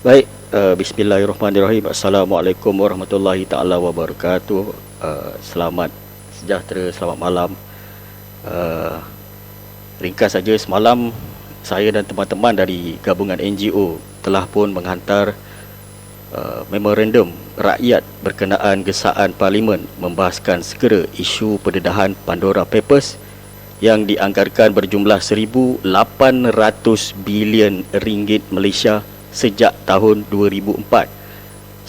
Baik, bismillahirrahmanirrahim. Assalamualaikum warahmatullahi taala wabarakatuh. Selamat sejahtera, selamat malam. Uh, Ringkas saja, semalam saya dan teman-teman dari gabungan NGO telah pun menghantar memorandum rakyat berkenaan gesaan Parlimen membahaskan segera isu pendedahan Pandora Papers yang dianggarkan berjumlah 1,800 bilion ringgit Malaysia sejak tahun 2004.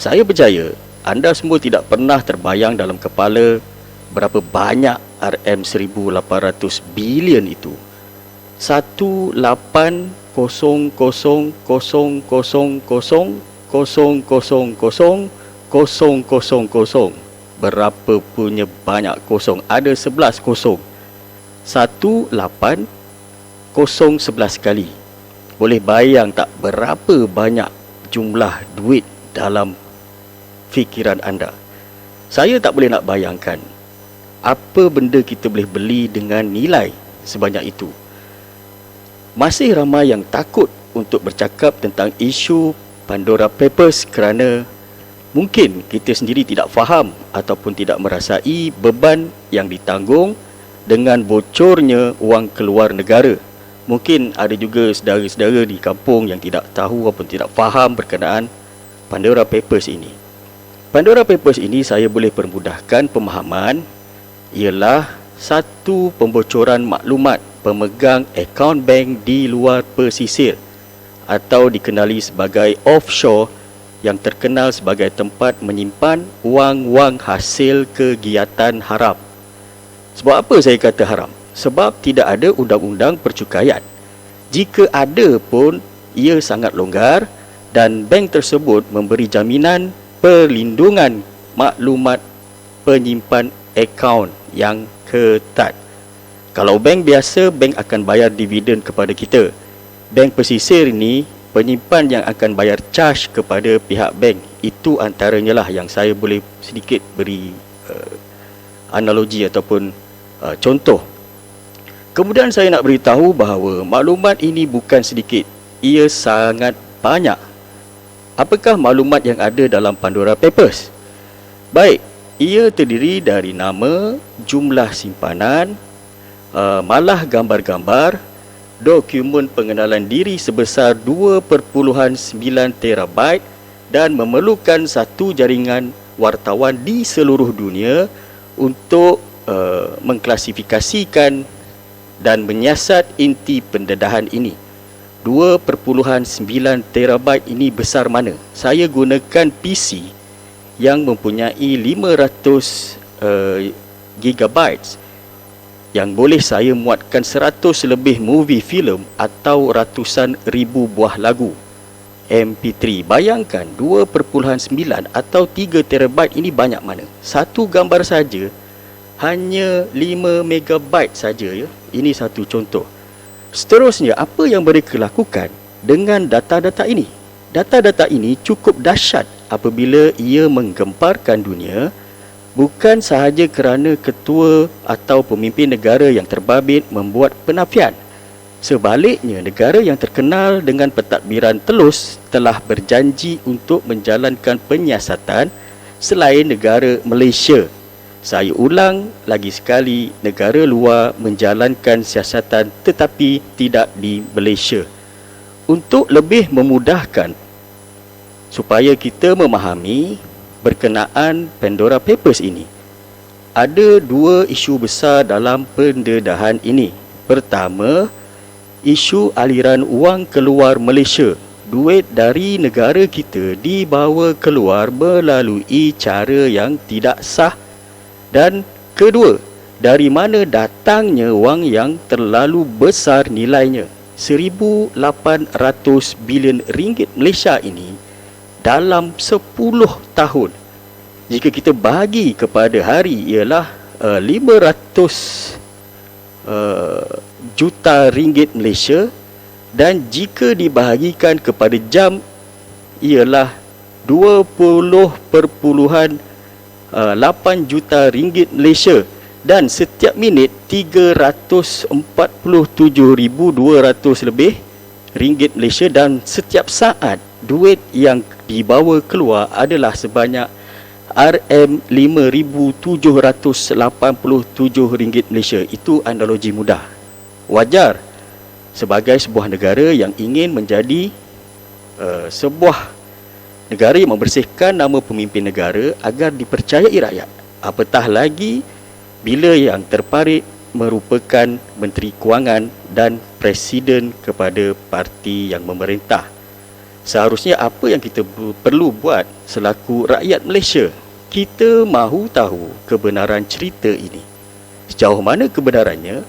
Saya percaya anda semua tidak pernah terbayang dalam kepala berapa banyak RM1,800 bilion itu. 1,800,000,000,000,000. Berapa punya banyak kosong? Ada 11 kosong. 1,8,011 kali. Boleh bayang tak berapa banyak jumlah duit dalam fikiran anda? Saya tak boleh nak bayangkan apa benda kita boleh beli dengan nilai sebanyak itu. Masih ramai yang takut untuk bercakap tentang isu Pandora Papers kerana mungkin kita sendiri tidak faham ataupun tidak merasai beban yang ditanggung dengan bocornya wang keluar negara. Mungkin ada juga saudara-saudara di kampung yang tidak tahu ataupun tidak faham berkenaan Pandora Papers ini. Pandora Papers ini saya boleh permudahkan pemahaman ialah satu pembocoran maklumat pemegang akaun bank di luar pesisir atau dikenali sebagai offshore yang terkenal sebagai tempat menyimpan wang-wang hasil kegiatan haram. Sebab apa saya kata haram? Sebab tidak ada undang-undang percukaian. Jika ada pun, ia sangat longgar dan bank tersebut memberi jaminan perlindungan maklumat penyimpan akaun yang ketat. Kalau bank biasa, bank akan bayar dividen kepada kita. Bank pesisir ini, penyimpan yang akan bayar charge kepada pihak bank. Itu antaranya lah yang saya boleh sedikit beri analogi ataupun contoh. Kemudian saya nak beritahu bahawa maklumat ini bukan sedikit, ia sangat banyak. Apakah maklumat yang ada dalam Pandora Papers? Baik, ia terdiri dari nama, jumlah simpanan, malah gambar-gambar, dokumen pengenalan diri sebesar 2.9 terabyte dan memerlukan satu jaringan wartawan di seluruh dunia untuk mengklasifikasikan dan menyiasat inti pendedahan ini. 2.9 terabyte ini besar mana? Saya gunakan PC yang mempunyai 500 gigabytes yang boleh saya muatkan 100 lebih movie film atau ratusan ribu buah lagu MP3. Bayangkan 2.9 atau 3 terabyte ini banyak mana? Satu gambar saja hanya 5 megabyte saja ya. Ini satu contoh. Seterusnya, apa yang mereka lakukan dengan data-data ini? Data-data ini cukup dahsyat apabila ia menggemparkan dunia, bukan sahaja kerana ketua atau pemimpin negara yang terbabit membuat penafian. Sebaliknya, negara yang terkenal dengan pentadbiran telus telah berjanji untuk menjalankan penyiasatan selain negara Malaysia. Saya ulang lagi sekali, negara luar menjalankan siasatan tetapi tidak di Malaysia. Untuk lebih memudahkan supaya kita memahami berkenaan Pandora Papers ini, ada dua isu besar dalam pendedahan ini. Pertama, isu aliran wang keluar Malaysia. Duit dari negara kita dibawa keluar melalui cara yang tidak sah. Dan kedua, dari mana datangnya wang yang terlalu besar nilainya? 1,800 bilion ringgit Malaysia ini dalam 10 tahun. Jika kita bahagi kepada hari ialah 500 juta ringgit Malaysia, dan jika dibahagikan kepada jam ialah 20.8 juta ringgit Malaysia, dan setiap minit 347,200 lebih ringgit Malaysia, dan setiap saat duit yang dibawa keluar adalah sebanyak RM5,787 Malaysia. Itu analogi mudah. Wajar sebagai sebuah negara yang ingin menjadi sebuah negara yang membersihkan nama pemimpin negara agar dipercayai rakyat. Apatah lagi bila yang terparit merupakan Menteri Kewangan dan Presiden kepada parti yang memerintah. Seharusnya apa yang kita perlu buat selaku rakyat Malaysia, kita mahu tahu kebenaran cerita ini. Sejauh mana kebenarannya,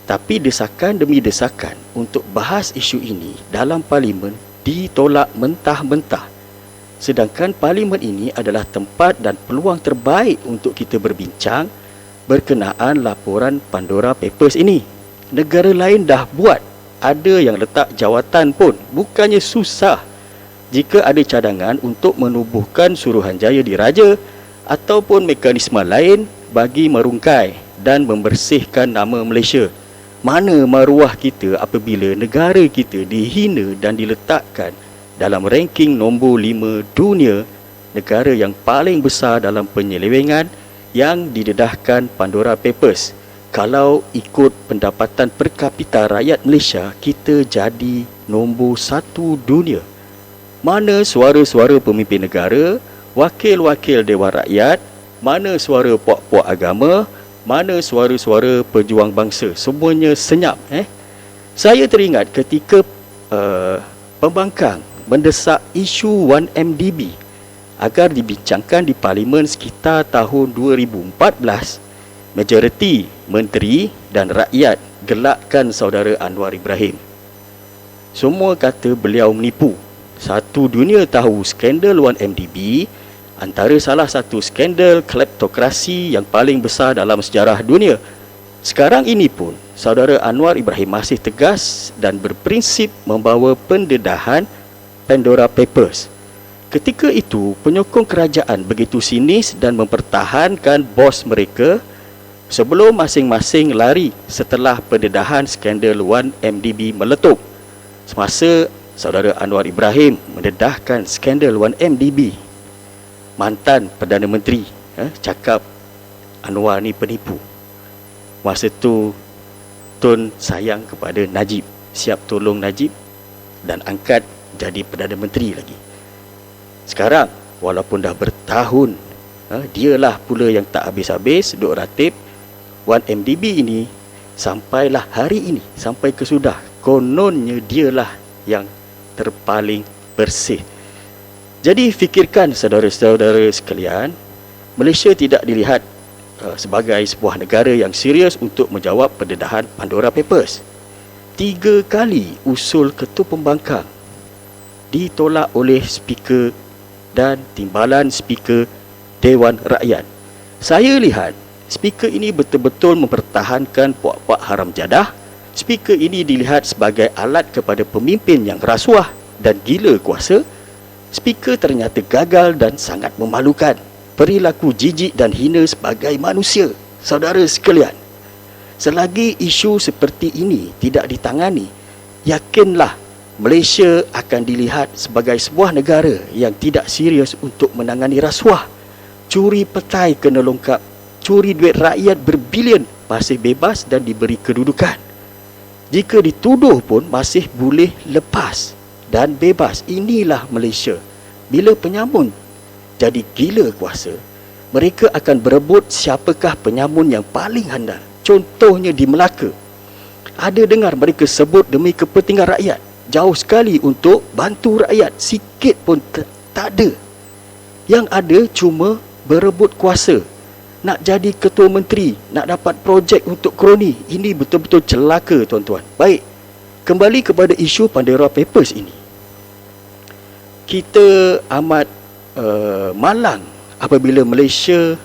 tapi desakan demi desakan untuk bahas isu ini dalam parlimen ditolak mentah-mentah. Sedangkan parlimen ini adalah tempat dan peluang terbaik untuk kita berbincang berkenaan laporan Pandora Papers ini. Negara lain dah buat, ada yang letak jawatan pun, bukannya susah. Jika ada cadangan untuk menubuhkan Suruhanjaya Diraja ataupun mekanisme lain bagi merungkai dan membersihkan nama Malaysia. Mana maruah kita apabila negara kita dihina dan diletakkan dalam ranking nombor 5 dunia, negara yang paling besar dalam penyelewengan yang didedahkan Pandora Papers. Kalau ikut pendapatan per kapita rakyat Malaysia, kita jadi nombor 1 dunia. Mana suara-suara pemimpin negara, wakil-wakil Dewan Rakyat, mana suara puak-puak agama, mana suara-suara pejuang bangsa, semuanya senyap. Saya teringat ketika pembangkang mendesak isu 1MDB agar dibincangkan di parlimen sekitar tahun 2014, majoriti menteri dan rakyat gelakkan saudara Anwar Ibrahim. Semua kata beliau menipu. Satu dunia tahu skandal 1MDB antara salah satu skandal kleptokrasi yang paling besar dalam sejarah dunia. Sekarang ini pun saudara Anwar Ibrahim masih tegas dan berprinsip membawa pendedahan Pandora Papers. Ketika itu, penyokong kerajaan begitu sinis dan mempertahankan bos mereka sebelum masing-masing lari setelah pendedahan skandal 1MDB meletup. Semasa saudara Anwar Ibrahim mendedahkan skandal 1MDB, mantan Perdana Menteri cakap Anwar ni penipu. Masa tu Tun sayang kepada Najib, siap tolong Najib dan angkat jadi Perdana Menteri lagi. Sekarang walaupun dah bertahun, dialah pula yang tak habis-habis duk ratib 1MDB ini sampailah hari ini, sampai ke sudah kononnya dialah yang terpaling bersih. Jadi fikirkan saudara-saudara sekalian, Malaysia tidak dilihat sebagai sebuah negara yang serius untuk menjawab pendedahan Pandora Papers. 3 kali usul ketua pembangkang ditolak oleh speaker dan timbalan speaker Dewan Rakyat. Saya lihat speaker ini betul-betul mempertahankan puak-puak haram jadah. Speaker ini dilihat sebagai alat kepada pemimpin yang rasuah dan gila kuasa. Speaker ternyata gagal dan sangat memalukan. Perilaku jijik dan hina sebagai manusia. Saudara sekalian, selagi isu seperti ini tidak ditangani, yakinlah Malaysia akan dilihat sebagai sebuah negara yang tidak serius untuk menangani rasuah. Curi petai kena longkap, curi duit rakyat berbilion masih bebas dan diberi kedudukan. Jika dituduh pun masih boleh lepas dan bebas. Inilah Malaysia. Bila penyamun jadi gila kuasa, mereka akan berebut siapakah penyamun yang paling handal. Contohnya di Melaka. Ada dengar mereka sebut demi kepentingan rakyat. Jauh sekali untuk bantu rakyat. Sikit pun tak ada. Yang ada cuma berebut kuasa. Nak jadi ketua menteri, nak dapat projek untuk kroni. Ini betul-betul celaka, tuan-tuan. Baik, kembali kepada isu Pandora Papers ini. Kita amat malang apabila Malaysia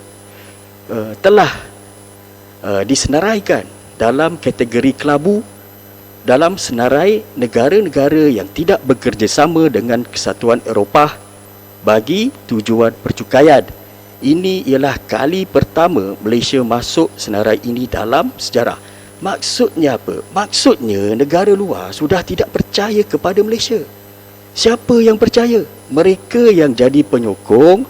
telah disenaraikan dalam kategori kelabu dalam senarai negara-negara yang tidak bekerjasama dengan Kesatuan Eropah bagi tujuan percukaian. Ini ialah kali pertama Malaysia masuk senarai ini dalam sejarah. Maksudnya apa? Maksudnya negara luar sudah tidak percaya kepada Malaysia. Siapa yang percaya? Mereka yang jadi penyokong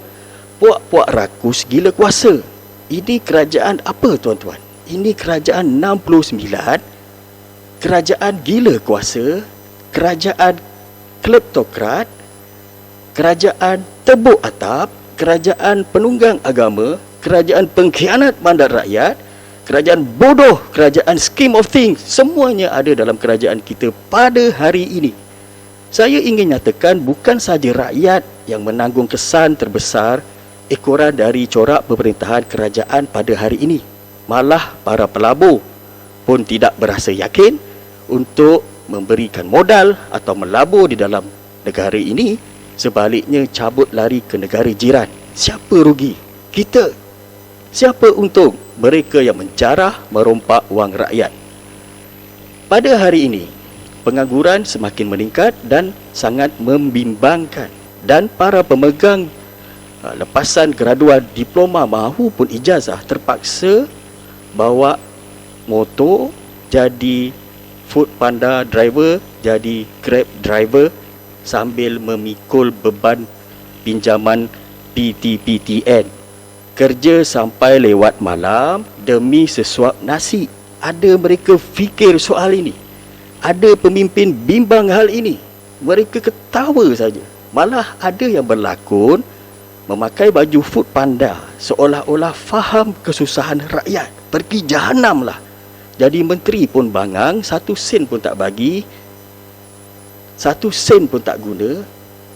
puak-puak rakus gila kuasa. Ini kerajaan apa tuan-tuan? Ini kerajaan 69, kerajaan gila kuasa, kerajaan kleptokrat, kerajaan tebuk atap, kerajaan penunggang agama, kerajaan pengkhianat bandar rakyat, kerajaan bodoh, kerajaan scheme of things. Semuanya ada dalam kerajaan kita pada hari ini. Saya ingin nyatakan bukan saja rakyat yang menanggung kesan terbesar ekoran dari corak pemerintahan kerajaan pada hari ini. Malah para pelabur pun tidak berasa yakin untuk memberikan modal atau melabur di dalam negara ini. Sebaliknya cabut lari ke negara jiran. Siapa rugi? Kita. Siapa untung? Mereka yang menjarah merompak wang rakyat. Pada hari ini, pengangguran semakin meningkat dan sangat membimbangkan, dan para pemegang lepasan graduan diploma maupun ijazah terpaksa bawa motor jadi food panda driver, jadi grab driver sambil memikul beban pinjaman PTPTN. Kerja sampai lewat malam demi sesuap nasi. Ada mereka fikir soal ini. Ada pemimpin bimbang hal ini. Mereka ketawa saja. Malah ada yang berlakon memakai baju food panda seolah-olah faham kesusahan rakyat. Pergi jahanam lah. Jadi menteri pun bangang, 1 sen pun tak bagi, 1 sen pun tak guna,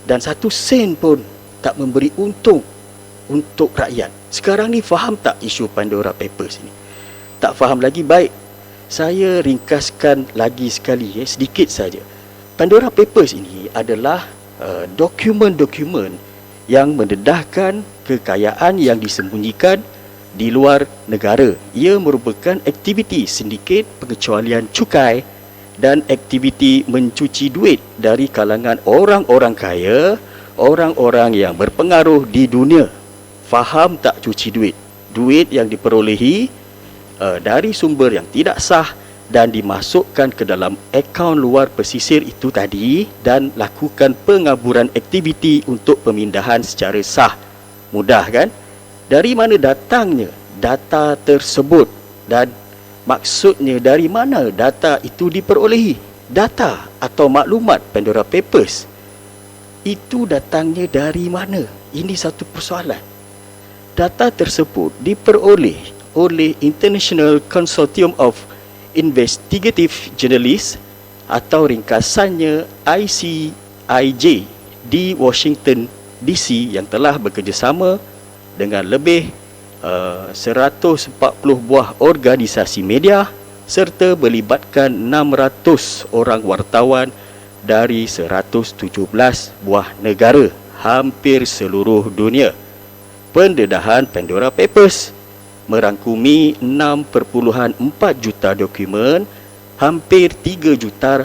dan 1 sen pun tak memberi untung untuk rakyat. Sekarang ni faham tak isu Pandora Papers ini? Tak faham lagi? Baik, saya ringkaskan lagi sekali, sedikit saja. Pandora Papers ini adalah dokumen-dokumen yang mendedahkan kekayaan yang disembunyikan di luar negara. Ia merupakan aktiviti sindiket pengecualian cukai dan aktiviti mencuci duit dari kalangan orang-orang kaya, orang-orang yang berpengaruh di dunia. Faham tak cuci duit? Duit yang diperolehi dari sumber yang tidak sah dan dimasukkan ke dalam akaun luar pesisir itu tadi, dan lakukan pengaburan aktiviti untuk pemindahan secara sah. Mudah kan? Dari mana datangnya data tersebut, dan maksudnya dari mana data itu diperolehi? Data atau maklumat Pandora Papers itu datangnya dari mana? Ini satu persoalan. Data tersebut diperoleh oleh International Consortium of Investigative Journalists atau ringkasannya ICIJ di Washington DC, yang telah bekerjasama dengan lebih 140 buah organisasi media serta melibatkan 600 orang wartawan dari 117 buah negara hampir seluruh dunia. Pendedahan Pandora Papers merangkumi 6.4 juta dokumen, hampir 3 juta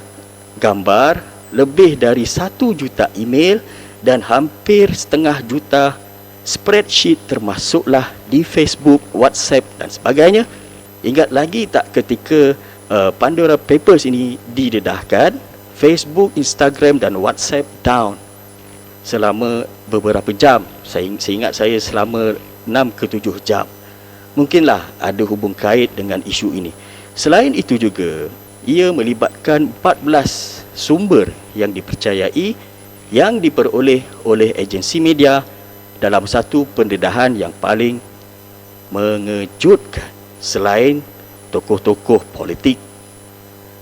gambar, lebih dari 1 juta email dan hampir setengah juta spreadsheet, termasuklah di Facebook, WhatsApp dan sebagainya. Ingat lagi tak ketika Pandora Papers ini didedahkan, Facebook, Instagram dan WhatsApp down selama beberapa jam. Saya ingat saya selama 6 ke 7 jam. Mungkinlah ada hubung kait dengan isu ini. Selain itu juga, ia melibatkan 14 sumber yang dipercayai yang diperoleh oleh agensi media dalam satu pendedahan yang paling mengejutkan. Selain tokoh-tokoh politik,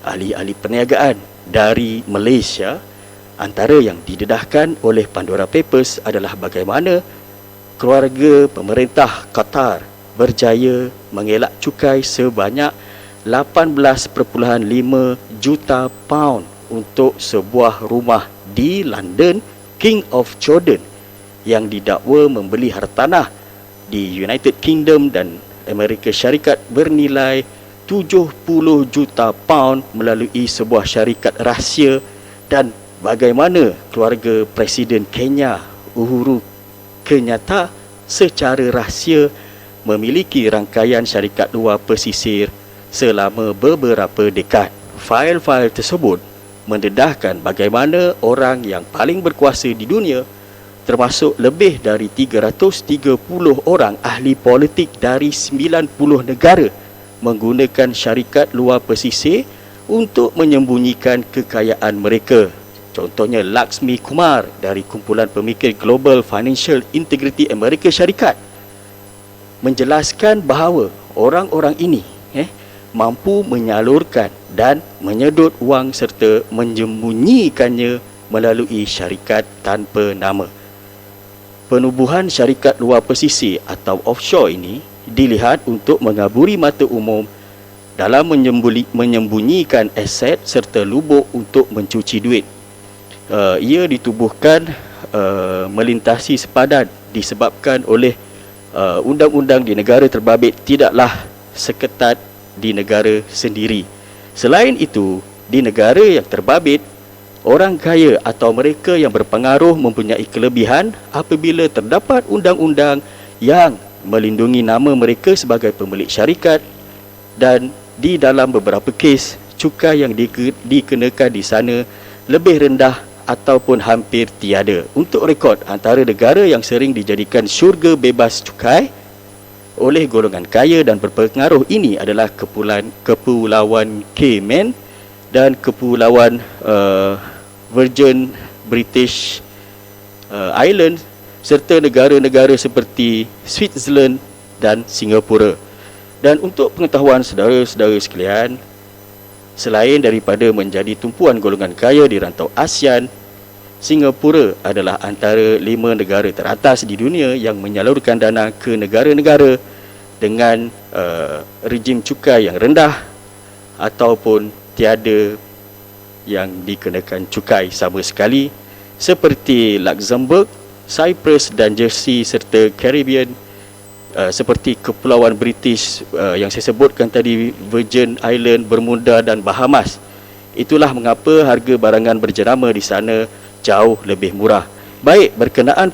ahli-ahli perniagaan dari Malaysia, antara yang didedahkan oleh Pandora Papers adalah bagaimana keluarga pemerintah Qatar berjaya mengelak cukai sebanyak 18.5 juta pound untuk sebuah rumah di London, King of Jordan, yang didakwa membeli hartanah di United Kingdom dan Amerika Syarikat bernilai 70 juta pound melalui sebuah syarikat rahsia, dan bagaimana keluarga Presiden Kenya Uhuru Kenyatta secara rahsia memiliki rangkaian syarikat luar pesisir selama beberapa dekad. Fail-fail tersebut mendedahkan bagaimana orang yang paling berkuasa di dunia, termasuk lebih dari 330 orang ahli politik dari 90 negara, menggunakan syarikat luar pesisir untuk menyembunyikan kekayaan mereka. Contohnya Laxmi Kumar dari kumpulan pemikir Global Financial Integrity Amerika Syarikat menjelaskan bahawa orang-orang ini mampu menyalurkan dan menyedot wang serta menyembunyikannya melalui syarikat tanpa nama. Penubuhan syarikat luar pesisir atau offshore ini dilihat untuk mengaburi mata umum dalam menyembunyikan aset serta lubuk untuk mencuci duit. Ia ditubuhkan melintasi sepadan disebabkan oleh undang-undang di negara terbabit tidaklah seketat di negara sendiri. Selain itu, di negara yang terbabit, orang kaya atau mereka yang berpengaruh mempunyai kelebihan apabila terdapat undang-undang yang melindungi nama mereka sebagai pemilik syarikat, dan di dalam beberapa kes, cukai yang dikenakan di sana lebih rendah ataupun hampir tiada. Untuk rekod, antara negara yang sering dijadikan syurga bebas cukai oleh golongan kaya dan berpengaruh ini adalah Kepulauan Cayman dan Kepulauan Virgin British Islands serta negara-negara seperti Switzerland dan Singapura. Dan untuk pengetahuan saudara-saudara sekalian, selain daripada menjadi tumpuan golongan kaya di rantau ASEAN, Singapura adalah antara 5 negara teratas di dunia yang menyalurkan dana ke negara-negara dengan rejim cukai yang rendah ataupun tiada yang dikenakan cukai sama sekali, seperti Luxembourg, Cyprus dan Jersey serta Caribbean, seperti Kepulauan British yang saya sebutkan tadi, Virgin Island, Bermuda dan Bahamas. Itulah mengapa harga barangan berjenama di sana jauh lebih murah. Baik, berkenaan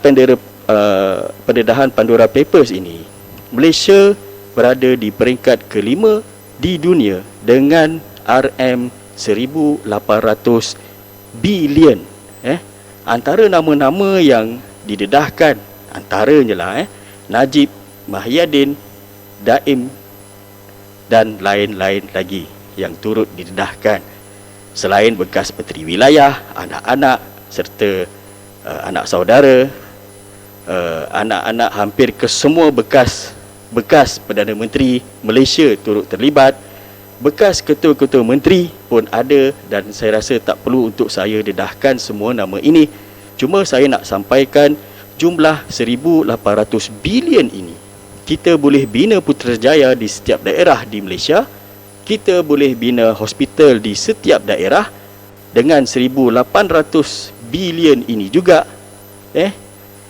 pendedahan Pandora Papers ini, Malaysia berada di peringkat kelima di dunia dengan RM1,800 bilion. Antara nama-nama yang didedahkan antaranya lah Najib, Mahyadin, Daim dan lain-lain lagi yang turut didedahkan. Selain bekas Menteri Wilayah, anak-anak serta anak saudara, anak-anak hampir kesemua bekas Perdana Menteri Malaysia turut terlibat. Bekas ketua-ketua menteri pun ada, dan saya rasa tak perlu untuk saya dedahkan semua nama ini. Cuma saya nak sampaikan jumlah 1,800 bilion ini. Kita boleh bina Putrajaya di setiap daerah di Malaysia. Kita boleh bina hospital di setiap daerah. Dengan 1,800 bilion ini juga,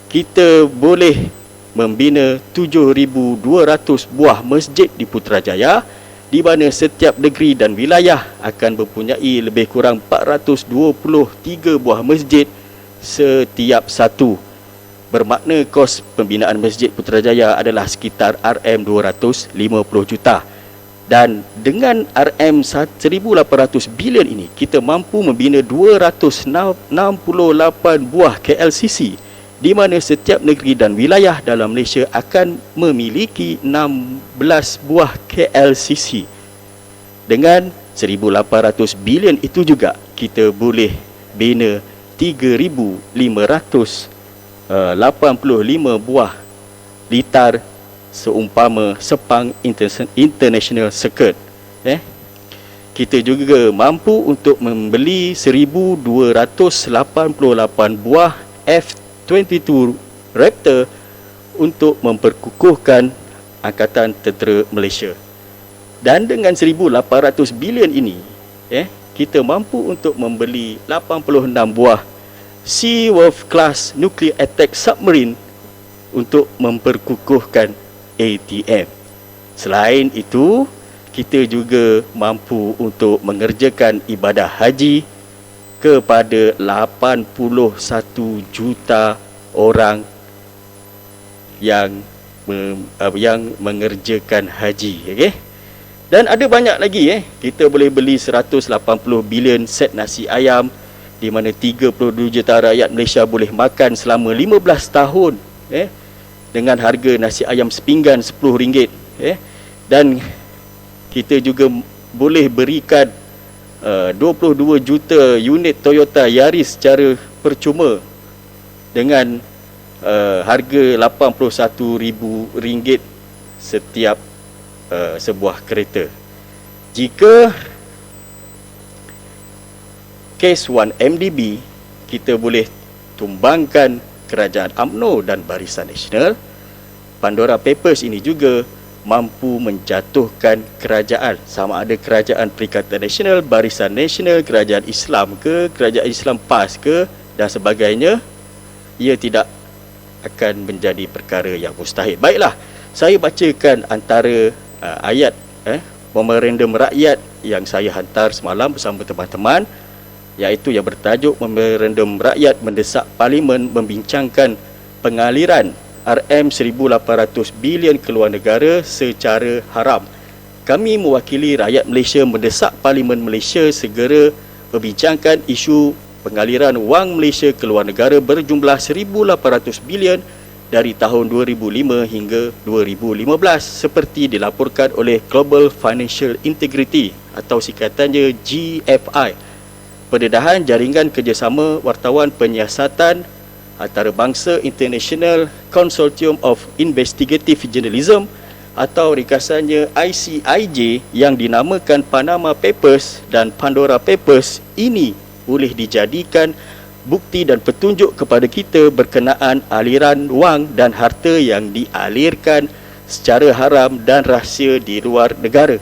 kita boleh membina 7,200 buah masjid di Putrajaya, di mana setiap negeri dan wilayah akan mempunyai lebih kurang 423 buah masjid setiap satu. Bermakna kos pembinaan Masjid Putrajaya adalah sekitar RM250 juta. Dan dengan RM1,800 bilion ini, kita mampu membina 268 buah KLCC, di mana setiap negeri dan wilayah dalam Malaysia akan memiliki 16 buah KLCC. Dengan 1,800 bilion itu juga, kita boleh bina 3,585 buah litar seumpama Sepang International Circuit. Kita juga mampu untuk membeli 1,288 buah F-22 Raptor untuk memperkukuhkan Angkatan Tentera Malaysia. Dan dengan 1,800 bilion ini, kita mampu untuk membeli 86 buah Seawolf Class Nuclear Attack Submarine untuk memperkukuhkan ATM. Selain itu, kita juga mampu untuk mengerjakan ibadah haji kepada 81 juta orang yang mengerjakan haji. Dan ada banyak lagi kita boleh beli 180 bilion set nasi ayam, di mana 32 juta rakyat Malaysia boleh makan selama 15 tahun dengan harga nasi ayam sepinggan RM10. Dan kita juga boleh berikan 22 juta unit Toyota Yaris secara percuma dengan harga RM81,000 setiap sebuah kereta. Jika kes 1MDB, kita boleh tumbangkan kerajaan UMNO dan Barisan Nasional. Pandora Papers ini juga mampu menjatuhkan kerajaan, sama ada kerajaan Perikatan Nasional, Barisan Nasional, kerajaan Islam ke, kerajaan Islam PAS ke dan sebagainya. Ia tidak akan menjadi perkara yang mustahil. Baiklah, saya bacakan antara ayat memorandum rakyat yang saya hantar semalam bersama teman-teman, iaitu yang bertajuk memorandum rakyat mendesak Parlimen membincangkan pengaliran RM1,800 bilion keluar negara secara haram. Kami mewakili rakyat Malaysia mendesak Parlimen Malaysia segera membincangkan isu pengaliran wang Malaysia keluar negara berjumlah 1,800 bilion dari tahun 2005 hingga 2015 seperti dilaporkan oleh Global Financial Integrity atau singkatannya GFI. Pendedahan jaringan kerjasama wartawan penyiasatan antarabangsa International Consortium of Investigative Journalism atau ringkasannya ICIJ yang dinamakan Panama Papers dan Pandora Papers ini boleh dijadikan bukti dan petunjuk kepada kita berkenaan aliran wang dan harta yang dialirkan secara haram dan rahsia di luar negara.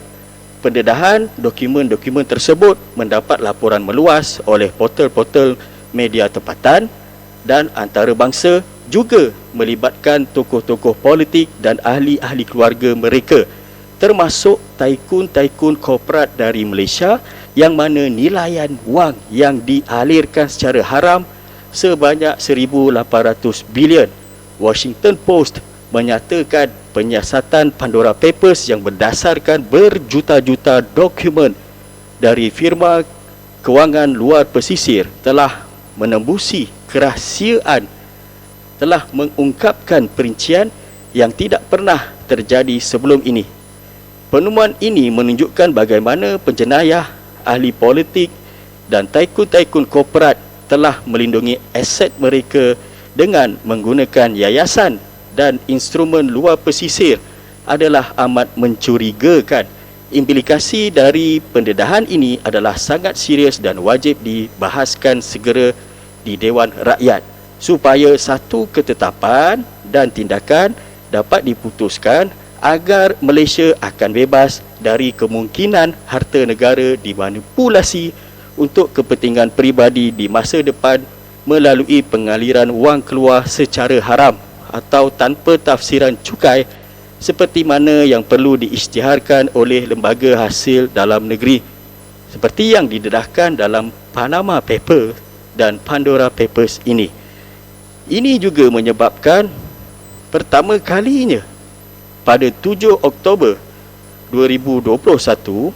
Pendedahan dokumen-dokumen tersebut mendapat laporan meluas oleh portal-portal media tempatan dan antarabangsa, juga melibatkan tokoh-tokoh politik dan ahli-ahli keluarga mereka, termasuk taikun-taikun korporat dari Malaysia yang mana nilaian wang yang dialirkan secara haram sebanyak 1,800 bilion. Washington Post menyatakan penyiasatan Pandora Papers yang berdasarkan berjuta-juta dokumen dari firma kewangan luar pesisir telah menembusi kerahsiaan, telah mengungkapkan perincian yang tidak pernah terjadi sebelum ini. Penemuan ini menunjukkan bagaimana penjenayah, ahli politik dan taikun-taikun korporat telah melindungi aset mereka dengan menggunakan yayasan dan instrumen luar pesisir adalah amat mencurigakan. Implikasi dari pendedahan ini adalah sangat serius dan wajib dibahaskan segera di Dewan Rakyat supaya satu ketetapan dan tindakan dapat diputuskan agar Malaysia akan bebas dari kemungkinan harta negara dimanipulasi untuk kepentingan peribadi di masa depan melalui pengaliran wang keluar secara haram atau tanpa tafsiran cukai seperti mana yang perlu diisytiharkan oleh lembaga hasil dalam negeri seperti yang didedahkan dalam Panama Papers dan Pandora Papers ini. Ini juga menyebabkan pertama kalinya pada 7 Oktober 2021,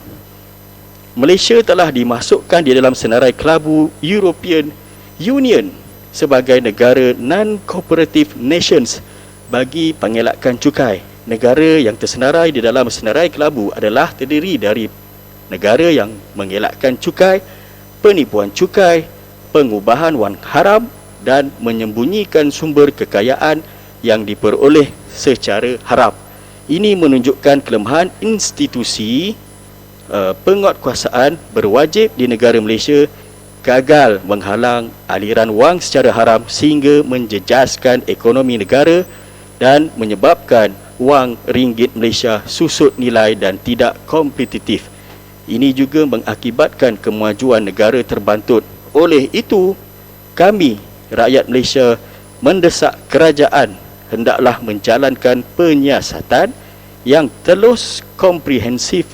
Malaysia telah dimasukkan di dalam senarai kelabu European Union sebagai negara non-cooperative nations bagi pengelakkan cukai. Negara yang tersenarai di dalam senarai kelabu adalah terdiri dari negara yang mengelakkan cukai, penipuan cukai, pengubahan wang haram dan menyembunyikan sumber kekayaan yang diperoleh secara haram. Ini menunjukkan kelemahan institusi penguatkuasaan berwajib di negara Malaysia gagal menghalang aliran wang secara haram sehingga menjejaskan ekonomi negara dan menyebabkan wang ringgit Malaysia susut nilai dan tidak kompetitif. Ini juga mengakibatkan kemajuan negara terbantut. Oleh itu, kami, rakyat Malaysia, mendesak kerajaan hendaklah menjalankan penyiasatan yang terus komprehensif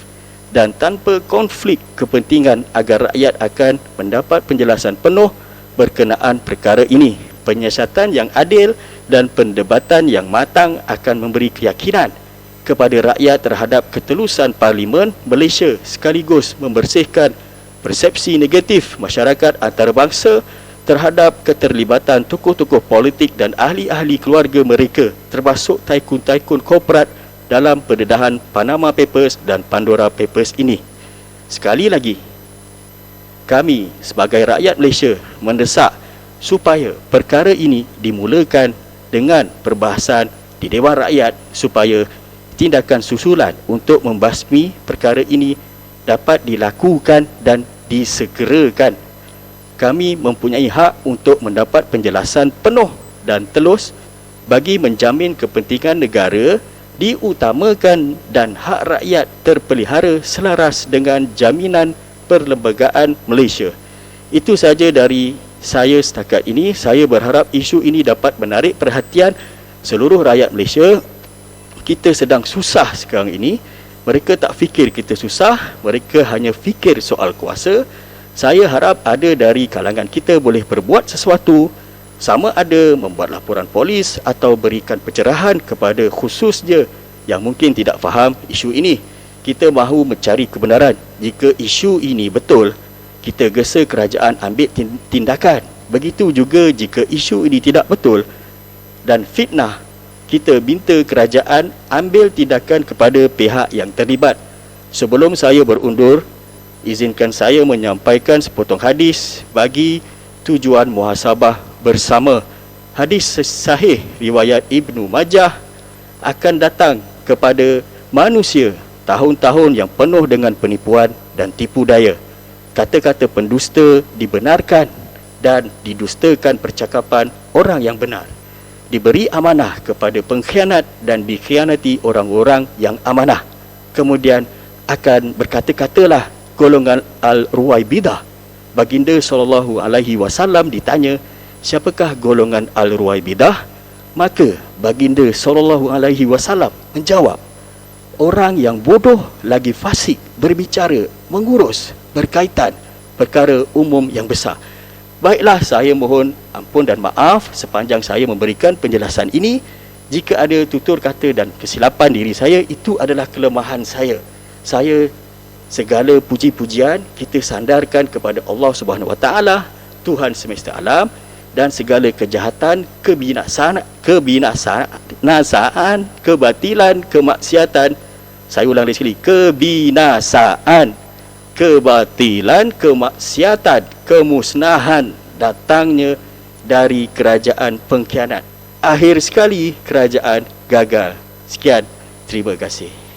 dan tanpa konflik kepentingan agar rakyat akan mendapat penjelasan penuh berkenaan perkara ini. Penyiasatan yang adil dan pendebatan yang matang akan memberi keyakinan kepada rakyat terhadap ketelusan Parlimen Malaysia sekaligus membersihkan persepsi negatif masyarakat antarabangsa terhadap keterlibatan tokoh-tokoh politik dan ahli-ahli keluarga mereka termasuk taikun-taikun korporat dalam pendedahan Panama Papers dan Pandora Papers ini. Sekali lagi, kami sebagai rakyat Malaysia mendesak supaya perkara ini dimulakan dengan perbahasan di Dewan Rakyat supaya tindakan susulan untuk membasmi perkara ini dapat dilakukan dan disegerakan. Kami mempunyai hak untuk mendapat penjelasan penuh dan telus bagi menjamin kepentingan negara diutamakan dan hak rakyat terpelihara selaras dengan jaminan Perlembagaan Malaysia. Itu saja dari saya setakat ini. Saya berharap isu ini dapat menarik perhatian seluruh rakyat Malaysia. Kita sedang susah sekarang ini. Mereka tak fikir kita susah, mereka hanya fikir soal kuasa. Saya harap ada dari kalangan kita boleh berbuat sesuatu, sama ada membuat laporan polis atau berikan pencerahan kepada khususnya yang mungkin tidak faham isu ini. Kita mahu mencari kebenaran. Jika isu ini betul, kita gesa kerajaan ambil tindakan. Begitu juga jika isu ini tidak betul dan fitnah, kita minta kerajaan ambil tindakan kepada pihak yang terlibat. Sebelum saya berundur, izinkan saya menyampaikan sepotong hadis bagi tujuan muhasabah bersama. Hadis sahih riwayat Ibnu Majah akan datang kepada manusia tahun-tahun yang penuh dengan penipuan dan tipu daya. Kata-kata pendusta dibenarkan dan didustakan percakapan orang yang benar. Diberi amanah kepada pengkhianat dan dikhianati orang-orang yang amanah. Kemudian akan berkata-katalah golongan Al-Ruwaibidah. Baginda SAW ditanya, siapakah golongan Al-Ruwaibidah? Maka Baginda SAW menjawab, orang yang bodoh lagi fasik berbicara, mengurus berkaitan perkara umum yang besar. Baiklah, saya mohon ampun dan maaf sepanjang saya memberikan penjelasan ini. Jika ada tutur kata dan kesilapan diri saya, itu adalah kelemahan saya. Segala puji-pujian kita sandarkan kepada Allah Subhanahu Wa Taala, Tuhan semesta alam, dan segala kejahatan, kebinasaan, kebatilan, kemaksiatan. Saya ulang sekali, kebinasaan, kebatilan, kemaksiatan, kemusnahan datangnya dari kerajaan pengkhianat. Akhir sekali kerajaan gagal. Sekian, terima kasih.